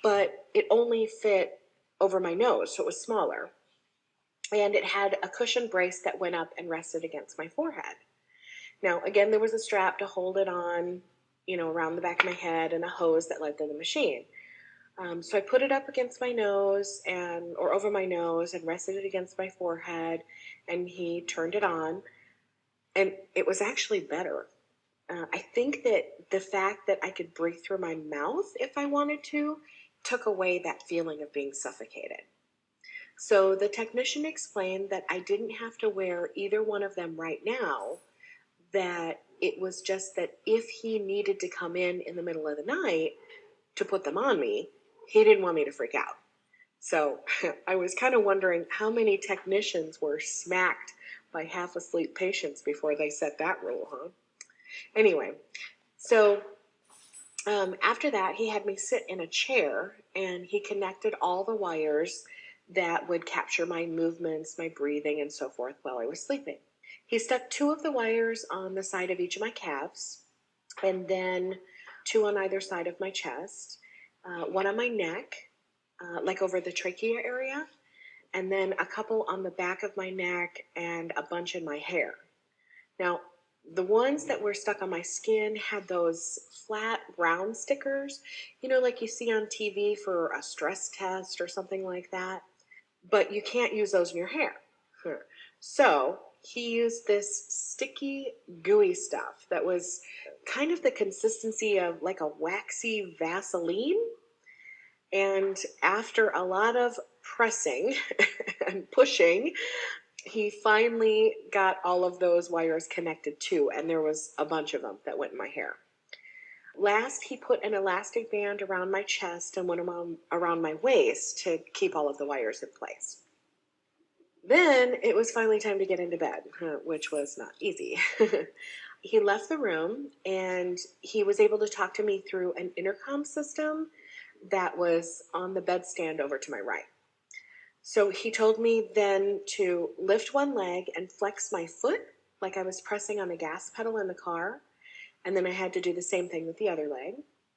but it only fit over my nose, so it was smaller. And it had a cushion brace that went up and rested against my forehead. Now, again, there was a strap to hold it on, around the back of my head, and a hose that led to the machine. So I put it up against my nose or over my nose and rested it against my forehead, and he turned it on, and it was actually better. I think that the fact that I could breathe through my mouth if I wanted to took away that feeling of being suffocated. So the technician explained that I didn't have to wear either one of them right now, that it was just that if he needed to come in the middle of the night to put them on me, he didn't want me to freak out. So I was kind of wondering how many technicians were smacked by half asleep patients before they set that rule, huh? Anyway, so after that, he had me sit in a chair, and he connected all the wires that would capture my movements, my breathing, and so forth while I was sleeping. He stuck 2 of the wires on the side of each of my calves, and then 2 on either side of my chest, 1 on my neck, like over the trachea area, and then a couple on the back of my neck and a bunch in my hair. Now, the ones that were stuck on my skin had those flat brown stickers, like you see on TV for a stress test or something like that. But you can't use those in your hair. So he used this sticky, gooey stuff that was kind of the consistency of like a waxy Vaseline. And after a lot of pressing and pushing, he finally got all of those wires connected too, and there was a bunch of them that went in my hair. Last, he put an elastic band around my chest and one around my waist to keep all of the wires in place. Then it was finally time to get into bed, which was not easy. He left the room, and he was able to talk to me through an intercom system that was on the bedstand over to my right. So he told me then to lift one leg and flex my foot like I was pressing on the gas pedal in the car. And then I had to do the same thing with the other leg.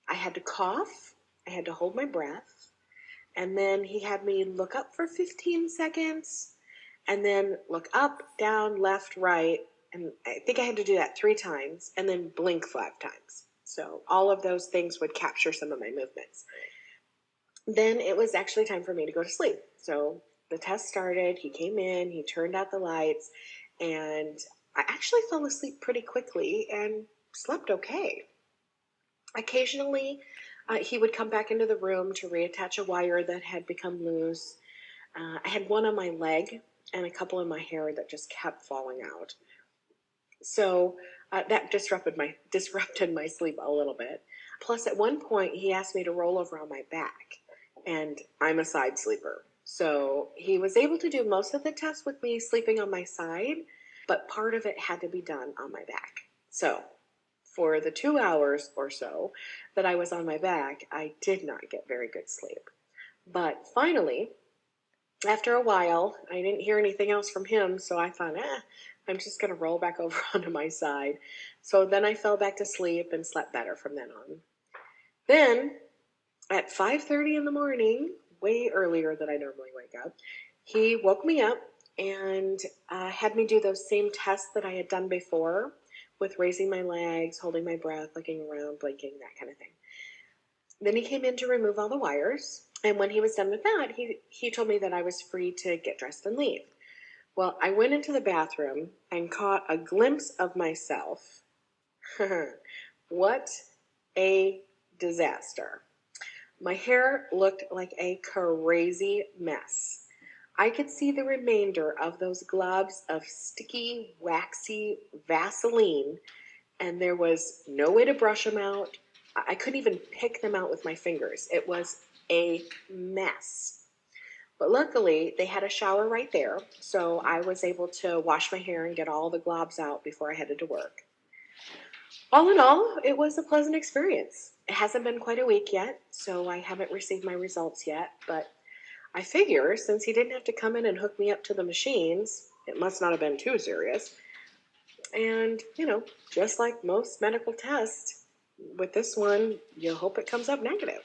I had to cough. I had to hold my breath. And then he had me look up for 15 seconds and then look up, down, left, right. And I think I had to do that 3 times and then blink 5 times. So all of those things would capture some of my movements. Then it was actually time for me to go to sleep. So the test started, he came in, he turned out the lights, and I actually fell asleep pretty quickly and slept okay. Occasionally, he would come back into the room to reattach a wire that had become loose. I had one on my leg and a couple in my hair that just kept falling out. So that disrupted my sleep a little bit. Plus, at one point, he asked me to roll over on my back, and I'm a side sleeper. So he was able to do most of the test with me sleeping on my side, but part of it had to be done on my back. So for the 2 hours or so that I was on my back, I did not get very good sleep. But finally, after a while, I didn't hear anything else from him, so I thought, I'm just going to roll back over onto my side. So then I fell back to sleep and slept better from then on. Then, at 5:30 in the morning, way earlier than I normally wake up, he woke me up and had me do those same tests that I had done before with raising my legs, holding my breath, looking around, blinking, that kind of thing. Then he came in to remove all the wires, and when he was done with that, he told me that I was free to get dressed and leave. Well, I went into the bathroom and caught a glimpse of myself. What a disaster. My hair looked like a crazy mess. I could see the remainder of those globs of sticky, waxy Vaseline, and there was no way to brush them out. I couldn't even pick them out with my fingers. It was a mess. But luckily, they had a shower right there, so I was able to wash my hair and get all the globs out before I headed to work. All in all, it was a pleasant experience. It hasn't been quite a week yet, so I haven't received my results yet, but I figure since he didn't have to come in and hook me up to the machines, it must not have been too serious. And, just like most medical tests, with this one, you hope it comes up negative.